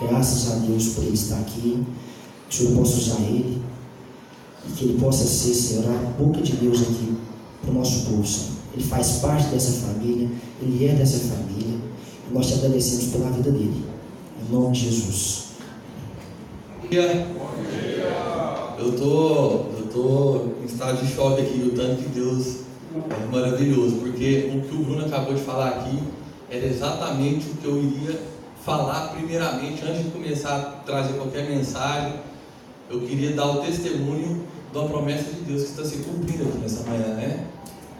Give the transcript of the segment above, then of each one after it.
Graças a Deus por ele estar aqui, que o Senhor possa usar ele e que ele possa ser, Senhor, a boca de Deus aqui para o nosso povo, Senhor. Ele faz parte dessa família, ele é dessa família e nós te agradecemos pela vida dele, em nome de Jesus. Bom dia. Eu tô em estado de choque aqui, o tanto que Deus é maravilhoso, porque o que o Bruno acabou de falar aqui era exatamente o que eu iria falar primeiramente, antes de começar a trazer qualquer mensagem. Eu queria dar o testemunho da promessa de Deus que está se cumprindo aqui nessa manhã, né?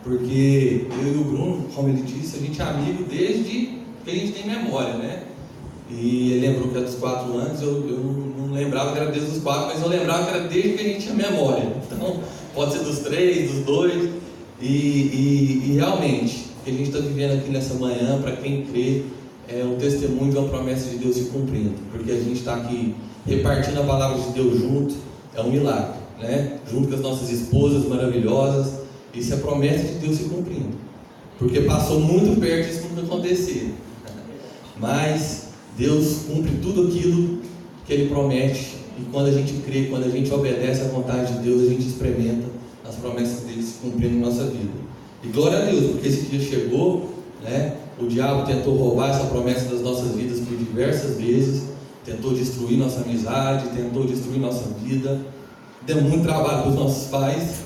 Porque eu e o Bruno, como ele disse, a gente é amigo desde que a gente tem memória, né? E ele lembrou que era dos 4 anos, eu não lembrava que era desde os 4, mas eu lembrava que era desde que a gente tinha memória. Então, pode ser dos 3, dos 2, e realmente, o que a gente está vivendo aqui nessa manhã, para quem crê, é um testemunho de uma promessa de Deus se cumprindo, porque a gente está aqui repartindo a palavra de Deus junto, é um milagre, né? Junto com as nossas esposas maravilhosas, isso é promessa de Deus se cumprindo, porque passou muito perto disso nunca acontecer, mas Deus cumpre tudo aquilo que Ele promete, e quando a gente crê, quando a gente obedece à vontade de Deus, a gente experimenta as promessas dele se cumprindo em nossa vida. E glória a Deus, porque esse dia chegou, né? O diabo tentou roubar essa promessa das nossas vidas por diversas vezes, tentou destruir nossa amizade, tentou destruir nossa vida, deu muito trabalho para os nossos pais,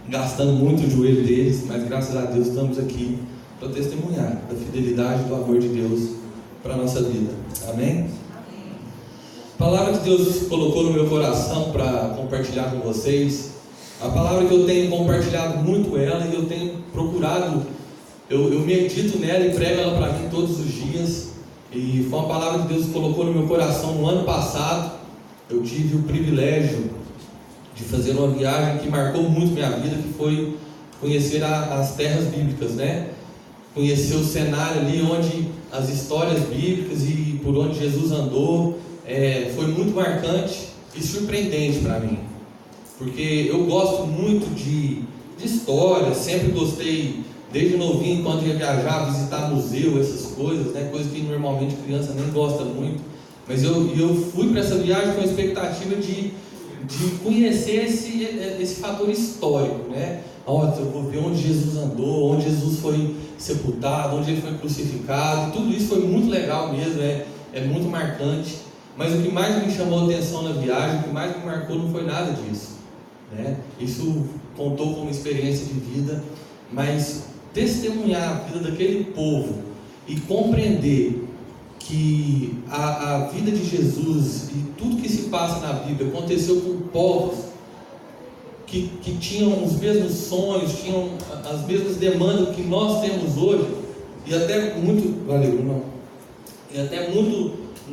gastando muito o joelho deles, mas graças a Deus estamos aqui para testemunhar da fidelidade e do amor de Deus para a nossa vida. Amém? A palavra que Deus colocou no meu coração para compartilhar com vocês, a palavra que eu tenho compartilhado muito ela e eu tenho procurado, eu medito nela e prego ela para mim todos os dias, e foi uma palavra que Deus colocou no meu coração no ano passado. Eu tive o privilégio de fazer uma viagem que marcou muito minha vida, que foi conhecer as terras bíblicas, né? Conhecer o cenário ali onde as histórias bíblicas e por onde Jesus andou, foi muito marcante e surpreendente para mim, porque eu gosto muito de história, sempre gostei, desde novinho, quando ia viajar, visitar museu, essas coisas, né? Coisas que normalmente criança nem gosta muito, mas eu fui para essa viagem com a expectativa de conhecer esse fator histórico, né? Eu vou ver onde Jesus andou, onde Jesus foi sepultado, onde ele foi crucificado, tudo isso foi muito legal mesmo, é muito marcante, mas o que mais me chamou a atenção na viagem, o que mais me marcou não foi nada disso, né? Isso contou como experiência de vida, mas testemunhar a vida daquele povo e compreender que a vida de Jesus e tudo que se passa na Bíblia aconteceu com povos que tinham os mesmos sonhos, tinham as mesmas demandas que nós temos hoje, e até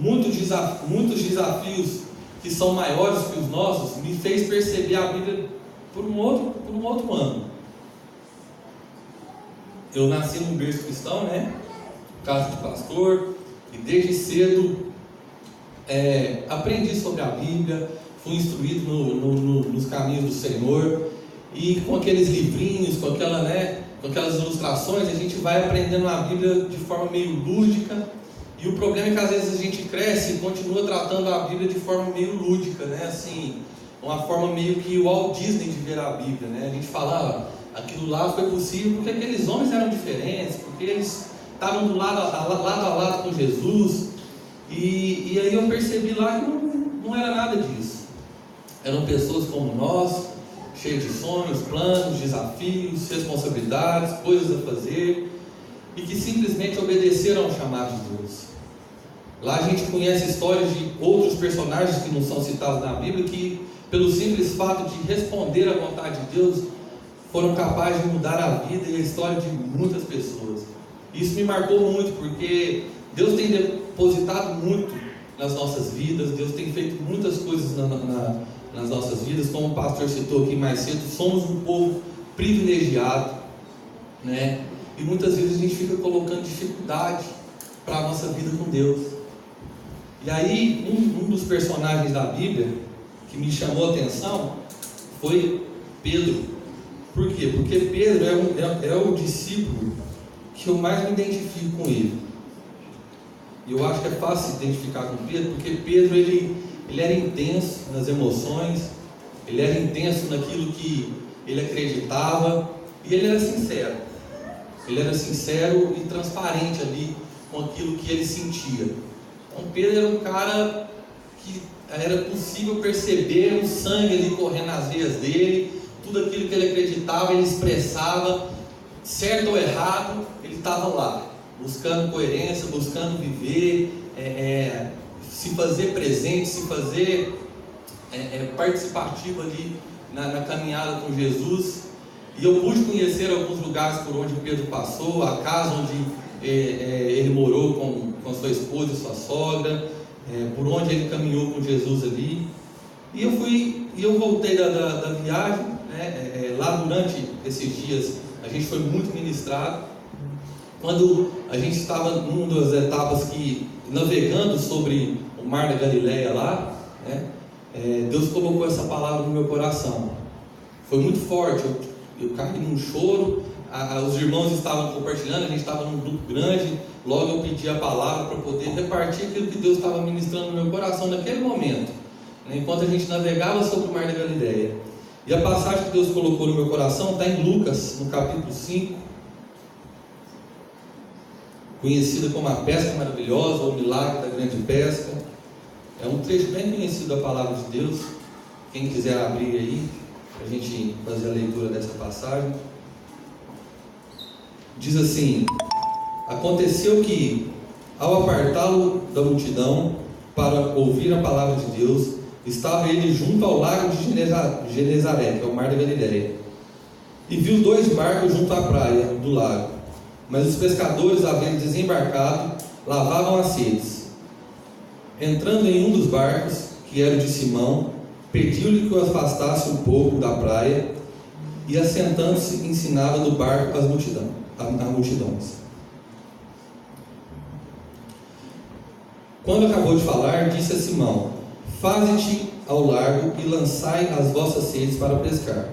muitos desafios que são maiores que os nossos, me fez perceber a Bíblia por um outro ângulo. Eu nasci num berço cristão, né? Casa de pastor, e desde cedo aprendi sobre a Bíblia, fui instruído nos caminhos do Senhor, e com aqueles livrinhos, com aquelas ilustrações, a gente vai aprendendo a Bíblia de forma meio lúdica, e o problema é que às vezes a gente cresce e continua tratando a Bíblia de forma meio lúdica, né? Assim, uma forma meio que o Walt Disney de ver a Bíblia, né? A gente fala, aquilo lá foi possível porque aqueles homens eram diferentes, porque eles estavam do lado a lado com Jesus, e aí eu percebi lá que não era nada disso. Eram pessoas como nós, cheias de sonhos, planos, desafios, responsabilidades, coisas a fazer, e que simplesmente obedeceram ao chamado de Deus. Lá a gente conhece histórias de outros personagens que não são citados na Bíblia, que pelo simples fato de responder à vontade de Deus, foram capazes de mudar a vida e a história de muitas pessoas. Isso me marcou muito, porque Deus tem depositado muito nas nossas vidas, Deus tem feito muitas coisas nas nossas vidas. Como o pastor citou aqui mais cedo, somos um povo privilegiado, né? E muitas vezes a gente fica colocando dificuldade para a nossa vida com Deus. E aí, um dos personagens da Bíblia que me chamou a atenção foi Pedro. Por quê? Porque Pedro é o discípulo que eu mais me identifico com ele. E eu acho que é fácil se identificar com Pedro, porque Pedro ele era intenso nas emoções, ele era intenso naquilo que ele acreditava, e ele era sincero. Ele era sincero e transparente ali com aquilo que ele sentia. Então Pedro era um cara que era possível perceber o sangue ali correndo nas veias dele, tudo aquilo que ele acreditava, ele expressava, certo ou errado, ele estava lá, buscando coerência, buscando viver, se fazer presente, se fazer participativo ali na caminhada com Jesus. E eu pude conhecer alguns lugares por onde Pedro passou, a casa onde ele morou com sua esposa e sua sogra, por onde ele caminhou com Jesus ali. E eu voltei da viagem, né? Lá durante esses dias a gente foi muito ministrado. Quando a gente estava numa das etapas navegando sobre o Mar da Galileia lá, né? Deus colocou essa palavra no meu coração. Foi muito forte, eu caí num choro. Os irmãos estavam compartilhando, a gente estava num grupo grande. Logo eu pedi a palavra para poder repartir aquilo que Deus estava ministrando no meu coração naquele momento, né? Enquanto a gente navegava sobre o Mar da Galileia. E a passagem que Deus colocou no meu coração está em Lucas, no capítulo 5, conhecida como a pesca maravilhosa, ou o milagre da grande pesca. É um trecho bem conhecido da palavra de Deus. Quem quiser abrir aí, para a gente fazer a leitura dessa passagem. Diz assim: aconteceu que, ao apartá-lo da multidão para ouvir a palavra de Deus, estava ele junto ao lago de Genezaré, que é o Mar da Galileia, e viu 2 barcos junto à praia do lago, mas os pescadores, havendo desembarcado, lavavam as redes. Entrando em um dos barcos, que era o de Simão, pediu-lhe que o afastasse um pouco da praia, e assentando-se ensinava do barco as multidões. Quando acabou de falar, disse a Simão: faze-te ao largo e lançai as vossas redes para pescar.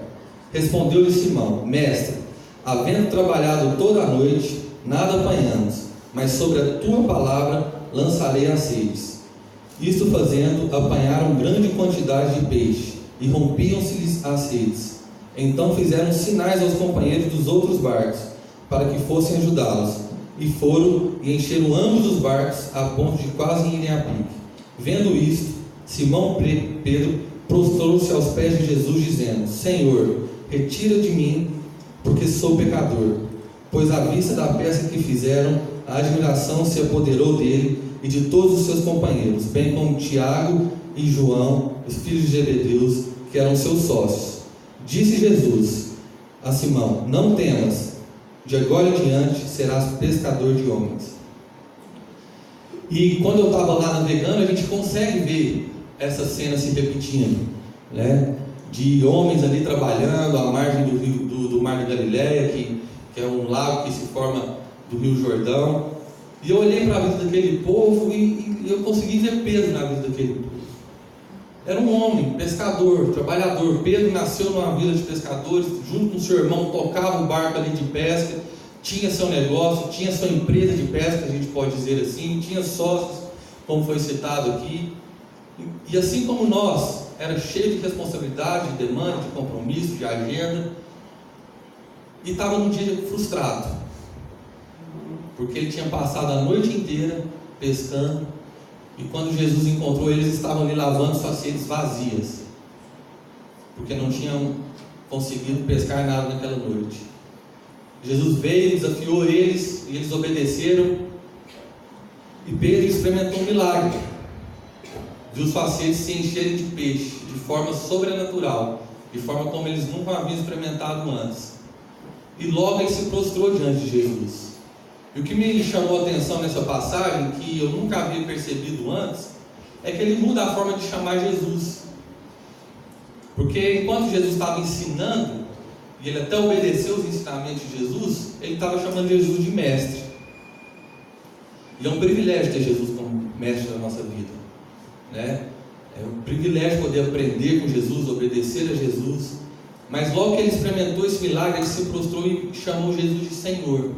Respondeu-lhe Simão: mestre, havendo trabalhado toda a noite, nada apanhamos, mas sobre a tua palavra lançarei as redes. Isto fazendo, apanharam grande quantidade de peixe, e rompiam-se-lhes as redes. Então fizeram sinais aos companheiros dos outros barcos, para que fossem ajudá-los. E foram e encheram ambos os barcos, a ponto de quase irem a pique. Vendo isto, Simão Pedro prostrou-se aos pés de Jesus, dizendo: Senhor, retira de mim, porque sou pecador. Pois à vista da pesca que fizeram, a admiração se apoderou dele e de todos os seus companheiros, bem como Tiago e João, os filhos de Zebedeus, que eram seus sócios. Disse Jesus a Simão: não temas, de agora em diante serás pescador de homens. E quando eu estava lá navegando, a gente consegue ver essa cena se repetindo, né? De homens ali trabalhando à margem do Mar da Galileia, que é um lago que se forma do Rio Jordão. E eu olhei para a vida daquele povo e eu consegui ver Pedro na vida daquele povo. Era um homem, pescador, trabalhador. Pedro nasceu numa vila de pescadores, junto com seu irmão, tocava o barco ali de pesca, tinha seu negócio, tinha sua empresa de pesca, a gente pode dizer assim, tinha sócios, como foi citado aqui. E assim como nós, era cheio de responsabilidade, de demanda, de compromisso, de agenda, e estava num dia frustrado, porque ele tinha passado a noite inteira pescando, e quando Jesus encontrou, eles estavam ali lavando suas redes vazias, porque não tinham conseguido pescar nada naquela noite. Jesus veio, desafiou eles, e eles obedeceram, e Pedro experimentou um milagre. Viu suas redes se encherem de peixe, de forma sobrenatural, de forma como eles nunca haviam experimentado antes. E logo ele se prostrou diante de Jesus. E o que me chamou a atenção nessa passagem, que eu nunca havia percebido antes, é que ele muda a forma de chamar Jesus. Porque enquanto Jesus estava ensinando, e ele até obedeceu os ensinamentos de Jesus, ele estava chamando Jesus de mestre. E é um privilégio ter Jesus como mestre da nossa vida, né? É um privilégio poder aprender com Jesus, obedecer a Jesus. Mas logo que ele experimentou esse milagre, ele se prostrou e chamou Jesus de Senhor.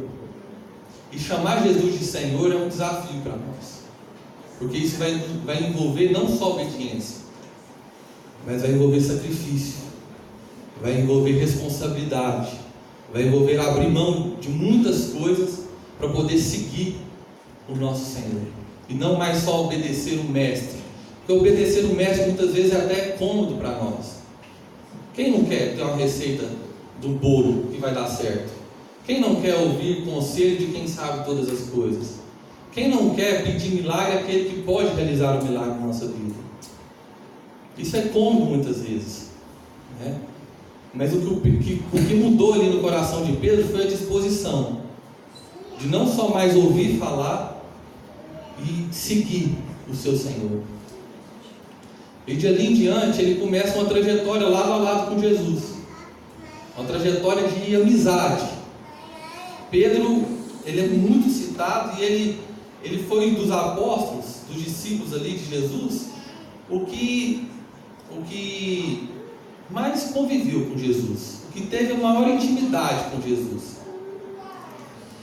E chamar Jesus de Senhor é um desafio para nós. Porque isso vai envolver não só obediência, mas vai envolver sacrifício, vai envolver responsabilidade, vai envolver abrir mão de muitas coisas para poder seguir o nosso Senhor. E não mais só obedecer o mestre. Porque obedecer o mestre muitas vezes é até cômodo para nós. Quem não quer ter uma receita do bolo que vai dar certo? Quem não quer ouvir conselho de quem sabe todas as coisas? Quem não quer pedir milagre é aquele que pode realizar o milagre na nossa vida. Isso é cômodo muitas vezes, né? Mas o que mudou ali no coração de Pedro foi a disposição de não só mais ouvir falar e seguir o seu Senhor. E de ali em diante ele começa uma trajetória lado a lado com Jesus, uma trajetória de amizade. Pedro, ele é muito citado e ele foi dos apóstolos, dos discípulos ali de Jesus, o que mais conviveu com Jesus, o que teve a maior intimidade com Jesus.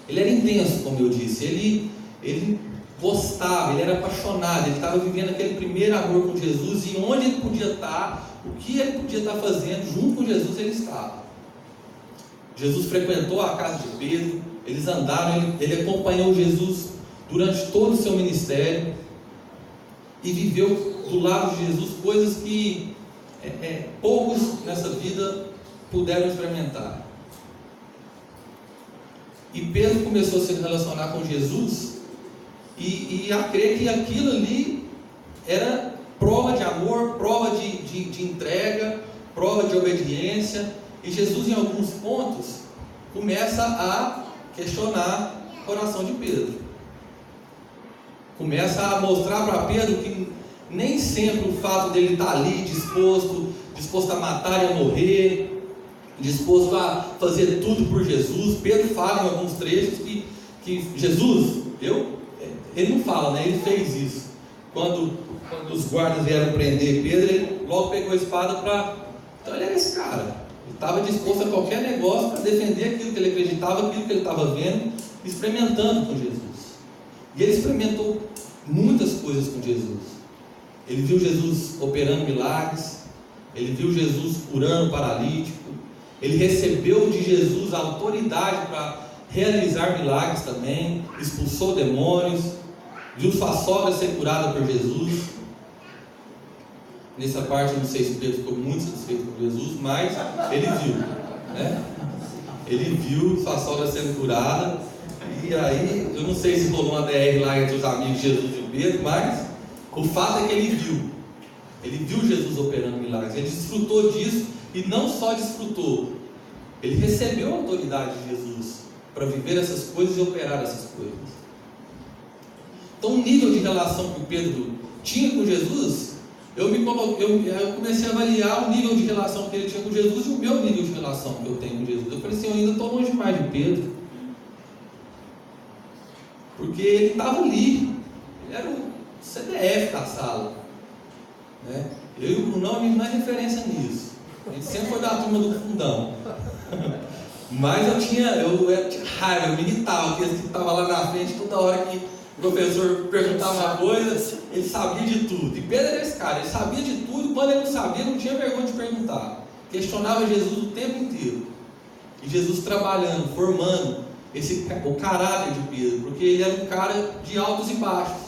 Ele era intenso, como eu disse, ele gostava, ele era apaixonado, ele estava vivendo aquele primeiro amor com Jesus, e onde ele podia estar, o que ele podia estar fazendo, junto com Jesus ele estava. Jesus frequentou a casa de Pedro, eles andaram, ele acompanhou Jesus durante todo o seu ministério, e viveu do lado de Jesus coisas que poucos nessa vida puderam experimentar. E Pedro começou a se relacionar com Jesus e a crer que aquilo ali era prova de amor, prova de entrega, prova de obediência. E Jesus, em alguns pontos, começa a questionar o coração de Pedro. Começa a mostrar para Pedro que nem sempre o fato dele estar ali disposto a matar e a morrer, disposto a fazer tudo por Jesus. Pedro fala em alguns trechos que Jesus, ele não fala, né? Ele fez isso. Quando os guardas vieram prender Pedro, ele logo pegou a espada para... Então ele era esse cara. Ele estava disposto a qualquer negócio para defender aquilo que ele acreditava, aquilo que ele estava vendo, experimentando com Jesus. E ele experimentou muitas coisas com Jesus. Ele viu Jesus operando milagres, ele viu Jesus curando o paralítico, ele recebeu de Jesus a autoridade para realizar milagres também, expulsou demônios, viu sua sogra ser curada por Jesus. Nessa parte eu não sei se Pedro ficou muito satisfeito com Jesus, mas ele viu, né? Ele viu sua sogra sendo curada, e aí eu não sei se rolou uma DR lá entre os amigos de Jesus e Pedro, mas o fato é que ele viu Jesus operando milagres, ele desfrutou disso, e não só desfrutou, ele recebeu a autoridade de Jesus para viver essas coisas e operar essas coisas. Então o nível de relação que o Pedro tinha com Jesus, eu comecei a avaliar o nível de relação que ele tinha com Jesus e o meu nível de relação que eu tenho com Jesus. Eu falei assim, eu ainda estou longe demais de Pedro, porque ele estava ali, ele era o CDF da sala, né? Eu e o Brunão, a gente não é referência nisso, a gente sempre foi da turma do fundão. Mas eu tinha raiva, eu militava, aqueles que estavam lá na frente, toda hora que o professor perguntava uma coisa, ele sabia de tudo. E Pedro era esse cara, ele sabia de tudo, quando ele não sabia, não tinha vergonha de perguntar. Questionava Jesus o tempo inteiro. E Jesus trabalhando, formando o caráter de Pedro, porque ele era um cara de altos e baixos.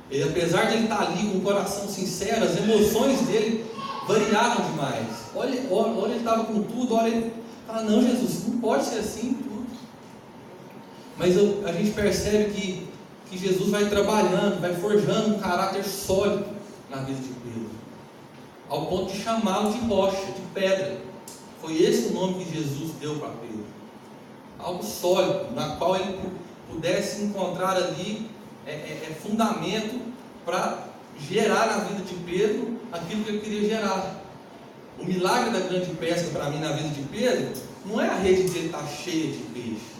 Ele, apesar de ele estar ali com o coração sincero, as emoções dele variavam demais. Olha ele estava com tudo, olha ele fala, não, Jesus, não pode ser assim tudo. Mas a gente percebe que Jesus vai trabalhando, vai forjando um caráter sólido na vida de Pedro, ao ponto de chamá-lo de rocha, de pedra. Foi esse o nome que Jesus deu para Pedro. Algo sólido, na qual ele pudesse encontrar ali fundamento para gerar na vida de Pedro aquilo que ele queria gerar. O milagre da grande pesca para mim na vida de Pedro não é a rede dele estar cheia de peixe.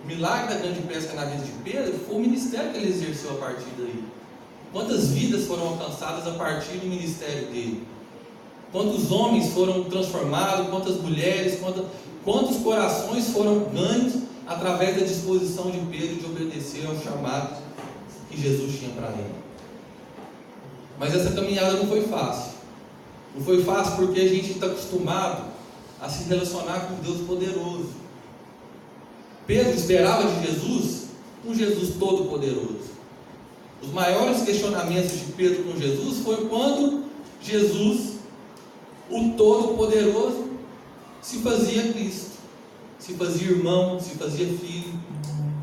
O milagre da grande pesca na vida de Pedro foi o ministério que ele exerceu a partir daí. Quantas vidas foram alcançadas a partir do ministério dele? Quantos homens foram transformados, quantas mulheres, quantos corações foram ganhos através da disposição de Pedro de obedecer ao chamado que Jesus tinha para ele. Mas essa caminhada não foi fácil. Não foi fácil porque a gente está acostumado a se relacionar com Deus poderoso. Pedro esperava de Jesus um Jesus todo poderoso. Os maiores questionamentos de Pedro com Jesus foi quando Jesus, o Todo-Poderoso, se fazia Cristo, se fazia irmão, se fazia filho.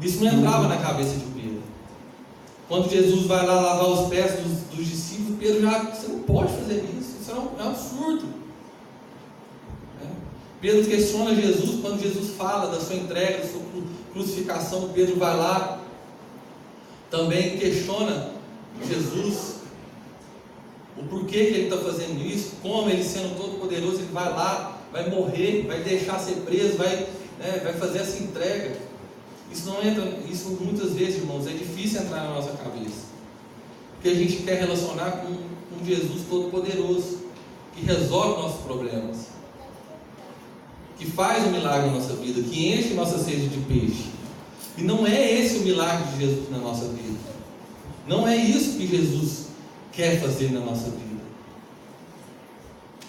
Isso não entrava na cabeça de Pedro. Quando Jesus vai lá lavar os pés dos discípulos, Pedro já, você não pode fazer isso é um absurdo. Pedro questiona Jesus quando Jesus fala da sua entrega, da sua crucificação. Pedro vai lá, também questiona Jesus, o porquê que ele está fazendo isso, como ele sendo todo poderoso, ele vai lá, vai morrer, vai deixar ser preso, vai fazer essa entrega. Isso não entra, isso muitas vezes, irmãos, é difícil entrar na nossa cabeça, porque a gente quer relacionar com Jesus todo poderoso, que resolve nossos problemas, que faz um milagre na nossa vida, que enche nossa sede de peixe. E não é esse o milagre de Jesus na nossa vida. Não é isso que Jesus quer fazer na nossa vida.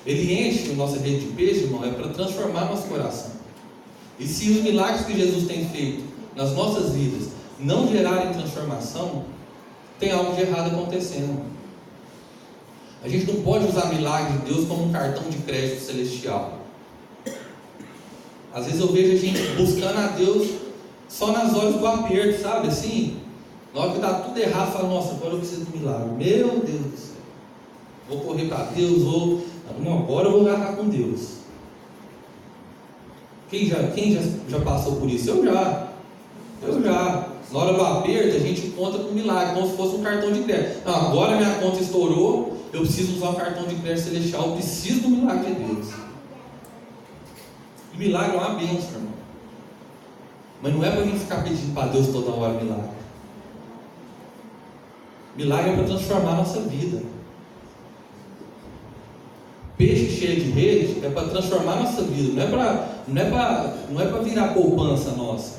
Ele enche a nossa rede de peixe, irmão, é para transformar nosso coração. E se os milagres que Jesus tem feito nas nossas vidas não gerarem transformação, tem algo de errado acontecendo. A gente não pode usar milagre de Deus como um cartão de crédito celestial. Às vezes eu vejo a gente buscando a Deus só nas horas do aperto, sabe assim? Na hora que está tudo errado, fala, nossa, agora eu preciso de um milagre. Meu Deus do céu. Vou correr para Deus, agora eu vou agarrar com Deus. Quem já passou por isso? Eu já. Na hora do aperto, a gente conta com um milagre, como se fosse um cartão de crédito. Não, agora minha conta estourou, eu preciso usar um cartão de crédito celestial, eu preciso do milagre de Deus. O milagre é uma bênção, irmão. Mas não é para a gente ficar pedindo para Deus toda hora milagre. Milagre é para transformar a nossa vida. Peixe cheio de rede é para transformar a nossa vida. Não é para virar poupança nossa.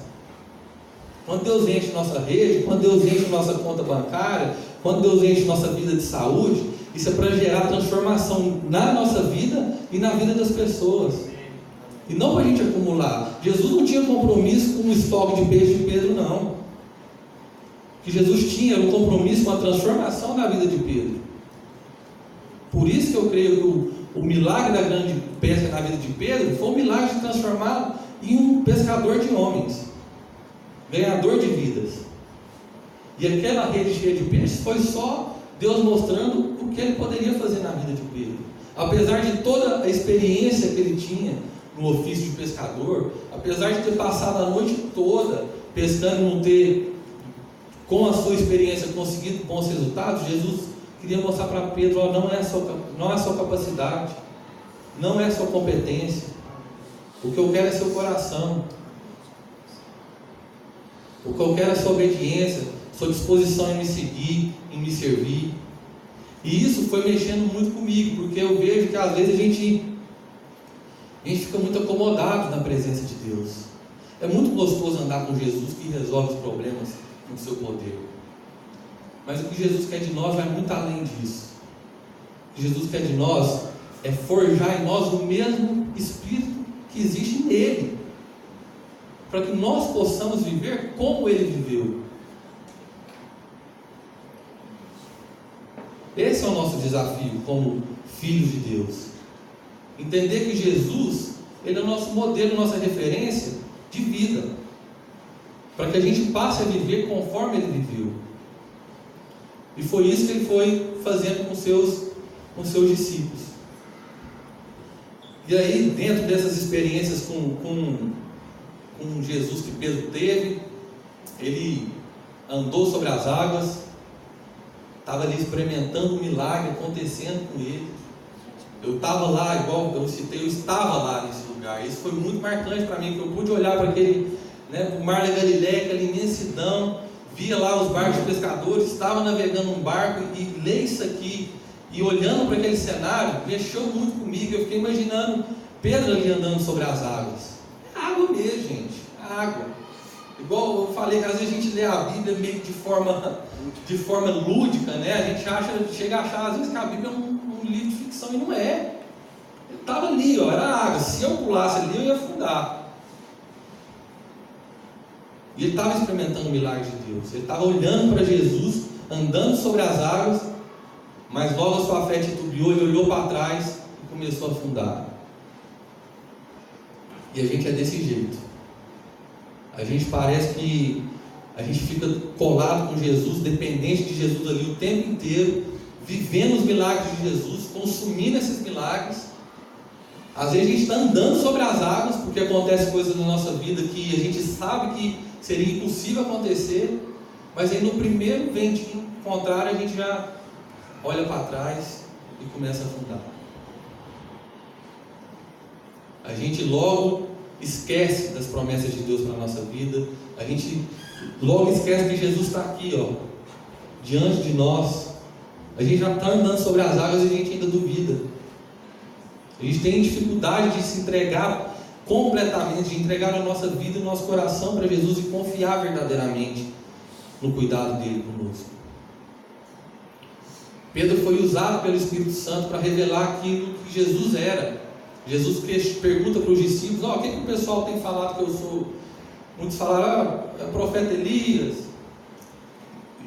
Quando Deus enche nossa rede, quando Deus enche nossa conta bancária, quando Deus enche nossa vida de saúde, isso é para gerar transformação na nossa vida e na vida das pessoas. E não para a gente acumular. Jesus não tinha compromisso com o estoque de peixe de Pedro, não. O que Jesus tinha era um compromisso com a transformação na vida de Pedro. Por isso que eu creio que o milagre da grande pesca na vida de Pedro foi um milagre de transformá-lo em um pescador de homens, ganhador de vidas. E aquela rede cheia de peixes foi só Deus mostrando o que ele poderia fazer na vida de Pedro. Apesar de toda a experiência que ele tinha no ofício de pescador, apesar de ter passado a noite toda pescando e não ter, com a sua experiência, conseguido bons resultados, Jesus queria mostrar para Pedro, não é a sua capacidade, não é a sua competência, o que eu quero é seu coração, o que eu quero é sua obediência, sua disposição em me seguir, em me servir. E isso foi mexendo muito comigo, porque eu vejo que às vezes a gente fica muito acomodado na presença de Deus. É muito gostoso andar com Jesus, que resolve os problemas com o seu poder. Mas o que Jesus quer de nós vai muito além disso. O que Jesus quer de nós é forjar em nós o mesmo Espírito que existe nele, para que nós possamos viver como ele viveu. Esse é o nosso desafio como filhos de Deus. Entender que Jesus, ele é o nosso modelo, nossa referência de vida, para que a gente passe a viver conforme ele viveu. E foi isso que ele foi fazendo com seus discípulos. E aí, dentro dessas experiências com Jesus que Pedro teve, ele andou sobre as águas, estava ali experimentando um milagre acontecendo com ele. Eu estava lá, igual eu citei, eu estava lá nesse lugar. Isso foi muito marcante para mim, porque eu pude olhar para aquele, o mar da Galileia, aquela imensidão, via lá os barcos de pescadores, estava navegando um barco e ler isso aqui, e olhando para aquele cenário, mexeu muito comigo. Eu fiquei imaginando Pedro ali andando sobre as águas. É água mesmo, gente, é água. Igual eu falei, às vezes a gente lê a Bíblia meio que de forma lúdica, né? A gente chega a achar às vezes que a Bíblia é um livro de ficção, e não é. Ele estava ali, ó, era água. Se eu pulasse ali, eu ia afundar. E ele estava experimentando o milagre de Deus. Ele estava olhando para Jesus, andando sobre as águas, mas logo a sua fé titubeou, ele olhou para trás e começou a afundar. E a gente é desse jeito. A gente parece que a gente fica colado com Jesus, dependente de Jesus ali o tempo inteiro, vivendo os milagres de Jesus, consumindo esses milagres. Às vezes a gente está andando sobre as águas, porque acontece coisas na nossa vida que a gente sabe que seria impossível acontecer, mas aí no primeiro vento contrário a gente já olha para trás e começa a afundar. A gente logo esquece das promessas de Deus para a nossa vida. A gente logo esquece que Jesus está aqui, ó, diante de nós. A gente já está andando sobre as águas e a gente ainda duvida. A gente tem dificuldade de se entregar completamente, de entregar a nossa vida e o nosso coração para Jesus e confiar verdadeiramente no cuidado dele conosco. Pedro foi usado pelo Espírito Santo para revelar aquilo que Jesus era. Jesus pergunta para os discípulos: o que o pessoal tem falado que eu sou? Muitos falaram: é o profeta Elias.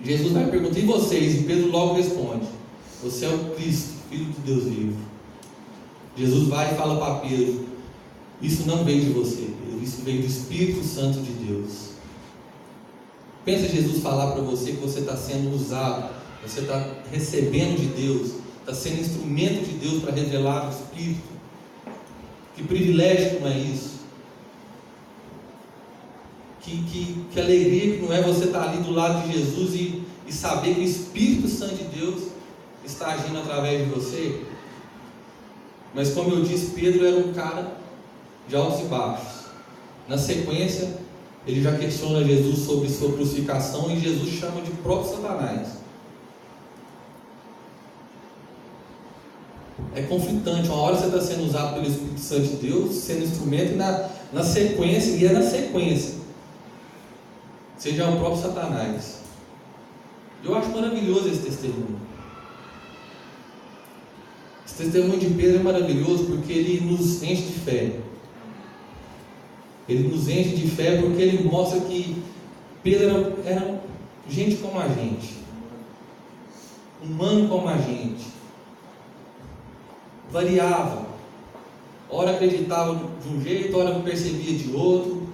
Jesus vai perguntar: e vocês? E Pedro logo responde: você é o Cristo, Filho de Deus vivo. Jesus vai e fala para Pedro: isso não veio de você, Pedro, isso veio do Espírito Santo de Deus. Pensa Jesus falar para você que você está sendo usado, você está recebendo de Deus, está sendo instrumento de Deus para revelar o Espírito. Que privilégio que não é isso? Que alegria que não é você estar ali do lado de Jesus e saber que o Espírito Santo de Deus está agindo através de você. Mas como eu disse, Pedro era um cara de altos e baixos. Na sequência, ele já questiona Jesus sobre sua crucificação e Jesus chama de próprio Satanás. É conflitante. Uma hora você está sendo usado pelo Espírito Santo de Deus, sendo instrumento, e na sequência, você já é o próprio Satanás. Eu acho maravilhoso esse testemunho. Esse testemunho de Pedro é maravilhoso porque ele nos enche de fé. Ele nos enche de fé porque ele mostra que Pedro era gente como a gente, humano como a gente. Variava, ora acreditava de um jeito, ora percebia de outro,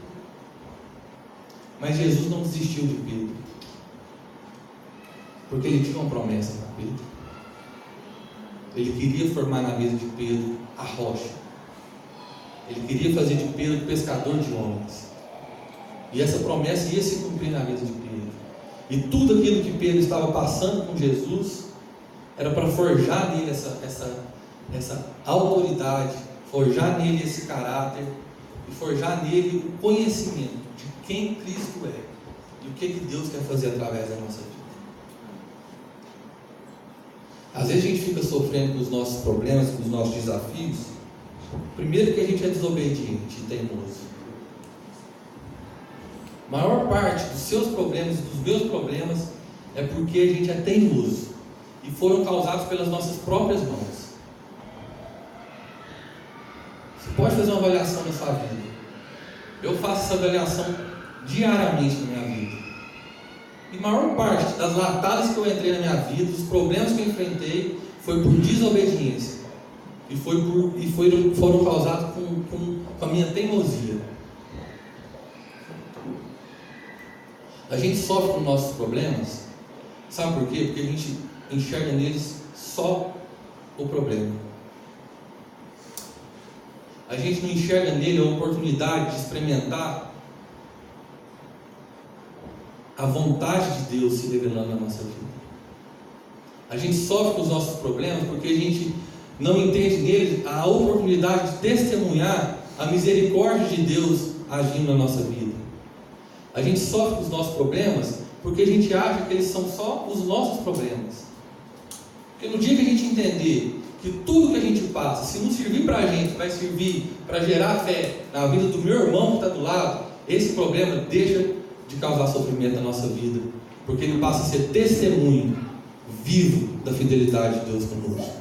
mas Jesus não desistiu de Pedro, porque ele tinha uma promessa para Pedro. Ele queria formar na vida de Pedro a rocha, ele queria fazer de Pedro pescador de homens, e essa promessa ia se cumprir na vida de Pedro. E tudo aquilo que Pedro estava passando com Jesus era para forjar nele essa autoridade, forjar nele esse caráter e forjar nele o conhecimento de quem Cristo é e o que Deus quer fazer através da nossa vida. Às vezes a gente fica sofrendo com os nossos problemas, com os nossos desafios. Primeiro que a gente é desobediente e teimoso. A maior parte dos seus problemas e dos meus problemas é porque a gente é teimoso e foram causados pelas nossas próprias mãos. Você pode fazer uma avaliação na sua vida. Eu faço essa avaliação diariamente na minha vida. E a maior parte das latadas que eu entrei na minha vida, dos problemas que eu enfrentei, foi por desobediência. E foram causados com a minha teimosia. A gente sofre com nossos problemas, sabe por quê? Porque a gente enxerga neles só o problema. A gente não enxerga nele a oportunidade de experimentar a vontade de Deus se revelando na nossa vida. A gente sofre com os nossos problemas porque a gente não entende nele a oportunidade de testemunhar a misericórdia de Deus agindo na nossa vida. A gente sofre com os nossos problemas porque a gente acha que eles são só os nossos problemas. Porque no dia que a gente entender que tudo que a gente passa, se não servir para a gente, vai servir para gerar fé na vida do meu irmão que está do lado, esse problema deixa de causar sofrimento na nossa vida, porque ele passa a ser testemunho vivo da fidelidade de Deus conosco.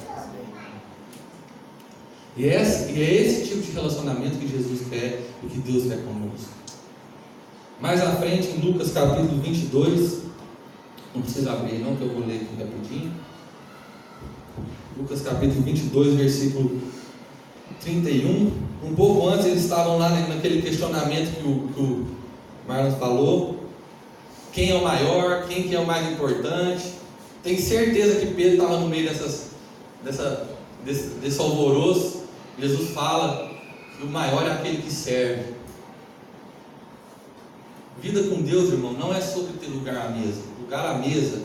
E é esse tipo de relacionamento que Jesus quer e que Deus quer conosco. Mais à frente, em Lucas capítulo 22, não precisa abrir não, que eu vou ler aqui rapidinho. Lucas capítulo 22, versículo 31. Um pouco antes eles estavam lá naquele questionamento que o Marlon falou. Quem é o maior? Quem que é o mais importante? Tenho certeza que Pedro estava no meio desse alvoroço. Jesus fala que o maior é aquele que serve. Vida com Deus, irmão, não é sobre ter lugar à mesa. Lugar à mesa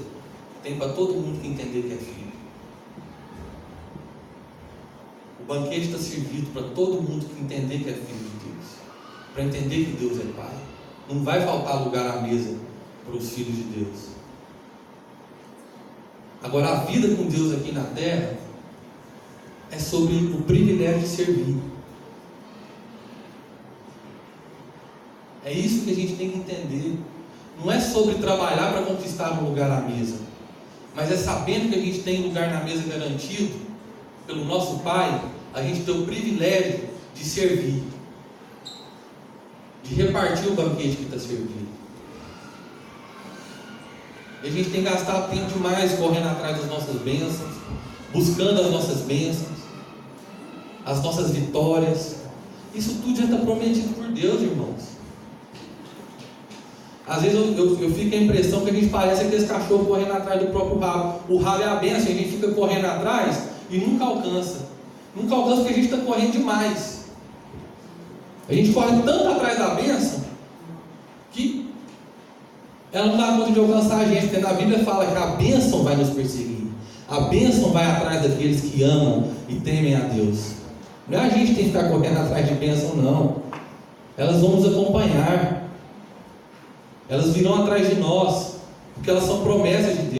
tem para todo mundo que entender que é filho. O banquete está servido para todo mundo que entender que é filho de Deus, para entender que Deus é Pai. Não vai faltar lugar à mesa para os filhos de Deus. Agora, a vida com Deus aqui na terra é sobre o privilégio de servir. É isso que a gente tem que entender. Não é sobre trabalhar para conquistar um lugar à mesa, mas é sabendo que a gente tem lugar na mesa garantido pelo nosso Pai, a gente tem o privilégio de servir, de repartir o banquete que está servido. E a gente tem gastado tempo demais correndo atrás das nossas bênçãos, buscando as nossas bênçãos, as nossas vitórias. Isso tudo já está prometido por Deus, irmãos. Às vezes eu fico com a impressão que a gente parece aqueles cachorros correndo atrás do próprio rabo. O rabo é a bênção, e a gente fica correndo atrás e nunca alcança. Nunca alcança porque a gente está correndo demais. A gente corre tanto atrás da bênção que ela não dá conta de alcançar a gente, porque na Bíblia fala que a bênção vai nos perseguir. A bênção vai atrás daqueles que amam e temem a Deus. Não é a gente que tem que ficar correndo atrás de bênção, não. Elas vão nos acompanhar. Elas virão atrás de nós, porque elas são promessas de Deus.